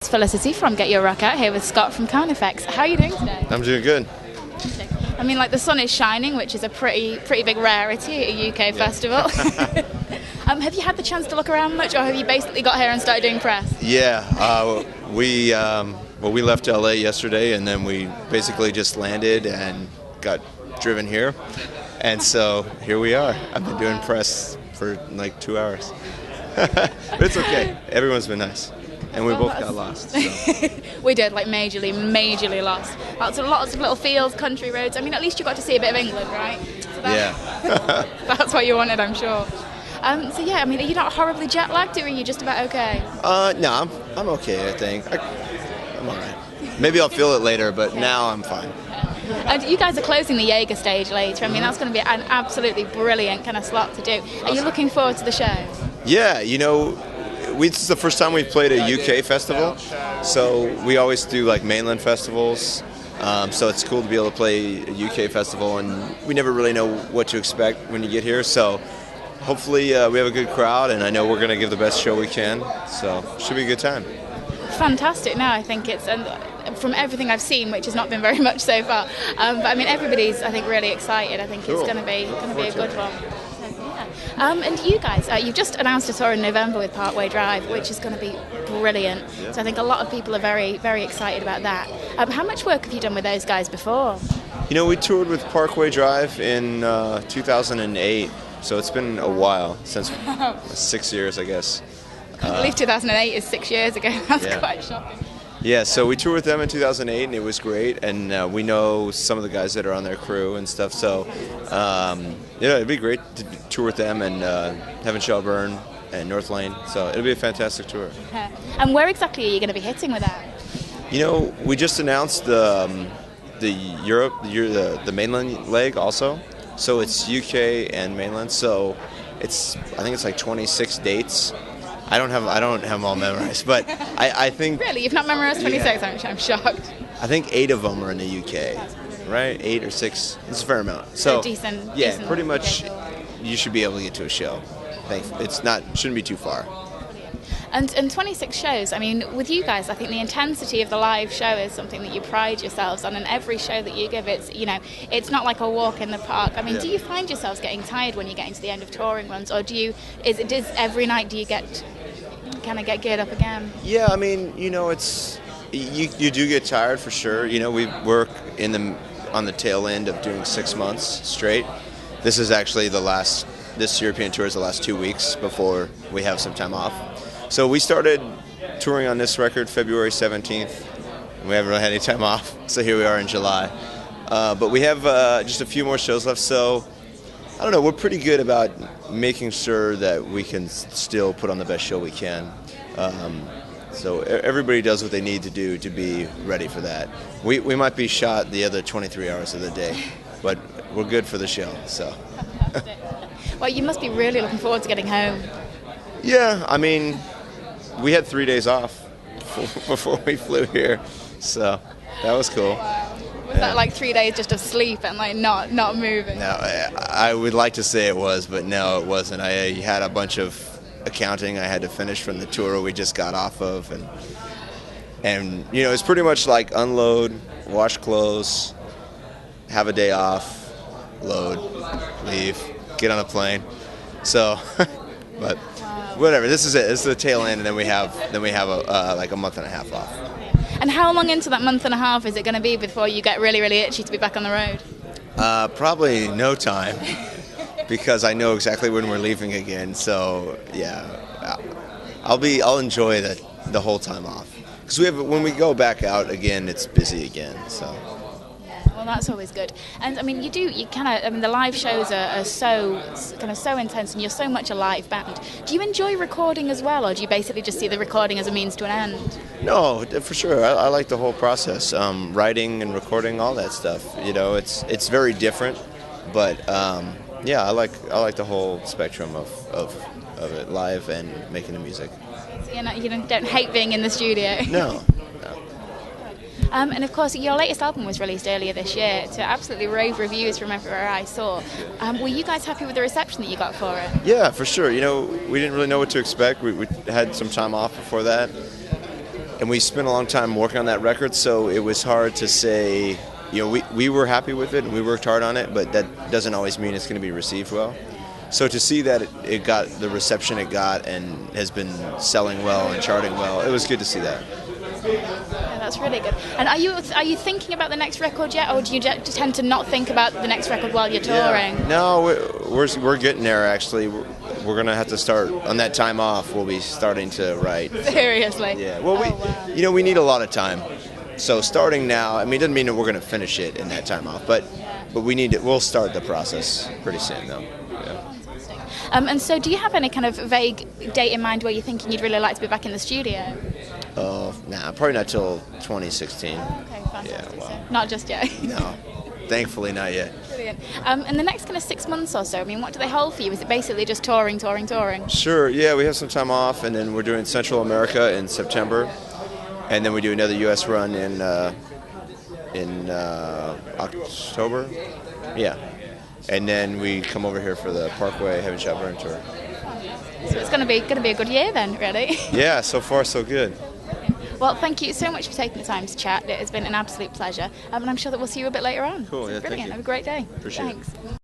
It's Felicity from GetYourRockOut here with Scott from Carnifex. How are you doing today? I'm doing good. I mean, like, the sun is shining, which is a pretty big rarity at a UK festival. Have you had the chance to look around much, or have you basically got here and started doing press? Yeah, we left LA yesterday, and then we basically just landed and got driven here, and so here we are. I've been doing press for like 2 hours, but it's okay. Everyone's been nice. And we both got lost. So. We did, like, majorly lost. Lots of little fields, country roads. I mean, at least you got to see a bit of England, right? So Yeah. That's what you wanted, I'm sure. So yeah, I mean, are you not horribly jet lagged, or are you just about okay? No, I'm okay, I think. I'm all right. Maybe I'll feel it later, but now I'm fine. And you guys are closing the Jaeger stage later. I mean, that's going to be an absolutely brilliant kind of slot to do. Are you looking forward to the show? Yeah, you know, this is the first time we've played a UK festival, so we always do like mainland festivals, so it's cool to be able to play a UK festival, and we never really know what to expect when you get here, so hopefully we have a good crowd, and I know we're going to give the best show we can, so it should be a good time. Fantastic. No, I think it's, and from everything I've seen, which has not been very much so far, but I mean, everybody's, I think, really excited. I think Cool. It's going to be a good one. And you guys, you've just announced a tour in November with Parkway Drive, which is going to be brilliant. Yeah. So I think a lot of people are very excited about that. How much work have you done with those guys before? You know, we toured with Parkway Drive in 2008, so it's been a while, since 6 years, I guess. I believe 2008 is 6 years ago. That's Yeah. quite shocking. Yeah, so we toured with them in 2008, and it was great, and we know some of the guys that are on their crew and stuff, so yeah, it'd be great to tour with them, and Heaven Shelburne and North Lane, so it'll be a fantastic tour. And where exactly are you going to be hitting with that? You know, we just announced the mainland leg also, so it's UK and mainland, so I think it's like 26 dates. I don't have them all memorized, but I think... Really? You've not memorized 26? Yeah. I'm shocked. I think 8 of them are in the UK, right? 8 or 6. It's a fair amount. So decent. Yeah, Decent. pretty much you should be able to get to a show. Shouldn't be too far. And 26 shows, I mean, with you guys, I think the intensity of the live show is something that you pride yourselves on, and every show that you give, it's not like a walk in the park. I mean, Yeah. Do you find yourselves getting tired when you're getting to the end of touring runs, or is every night do you kind of get geared up again? Yeah, I mean, you know, you do get tired for sure. You know, we work on the tail end of doing 6 months straight. This is actually this European tour is the last 2 weeks before we have some time off. So we started touring on this record February 17th. We haven't really had any time off, so here we are in July. But we have just a few more shows left, so I don't know, we're pretty good about making sure that we can still put on the best show we can. So everybody does what they need to do to be ready for that. We might be shot the other 23 hours of the day, but we're good for the show. So. Well, you must be really looking forward to getting home. Yeah, I mean, we had 3 days off before we flew here, so that was cool. Was that like 3 days just of sleep and like not moving? No, I would like to say it was, but no, it wasn't. I had a bunch of accounting I had to finish from the tour we just got off of, and you know, it's pretty much like unload, wash clothes, have a day off, load, leave, get on a plane. So, but whatever. This is it. This is the tail end, and then we have like a month and a half off. And how long into that month and a half is it going to be before you get really itchy to be back on the road? Probably no time, because I know exactly when we're leaving again. So yeah, I'll enjoy the whole time off, because when we go back out again, it's busy again. So. Well, that's always good. And I mean, the live shows are so intense, and you're so much a live band. Do you enjoy recording as well, or do you basically just see the recording as a means to an end? No, for sure. I like the whole process, writing and recording, all that stuff. You know, it's very different, but yeah, I like the whole spectrum of it, live and making the music. So you don't hate being in the studio? No. And of course, your latest album was released earlier this year to absolutely rave reviews from everywhere I saw. Were you guys happy with the reception that you got for it? Yeah, for sure. You know, we didn't really know what to expect. We had some time off before that. and we spent a long time working on that record, so it was hard to say, you know, we were happy with it and we worked hard on it, but that doesn't always mean it's going to be received well. So to see that it got the reception it got and has been selling well and charting well, it was good to see that. Yeah, that's really good. And are you thinking about the next record yet, or do you tend to not think about the next record while you're touring? Yeah. No, we're getting there actually. We're gonna have to start on that time off. We'll be starting to write. Seriously? Yeah. Well, wow. we need a lot of time. So starting now, I mean, it doesn't mean that we're gonna finish it in that time off, but we need it. We'll start the process pretty soon though. Yeah. And so do you have any kind of vague date in mind where you're thinking you'd really like to be back in the studio? Nah, probably not till 2016. Okay, fantastic. Yeah, well, So not just yet. No, thankfully not yet. Brilliant. And the next kind of 6 months or so, I mean, what do they hold for you? Is it basically just touring? Sure, yeah, we have some time off, and then we're doing Central America in September, and then we do another U.S. run in October. Yeah. And then we come over here for the Parkway Heaven Shall Burn tour. So it's going to be a good year then, really. Yeah, so far so good. Well, thank you so much for taking the time to chat. It has been an absolute pleasure. And I'm sure that we'll see you a bit later on. Cool, yeah, Brilliant. thank you. Have a great day. Appreciate it. Thanks.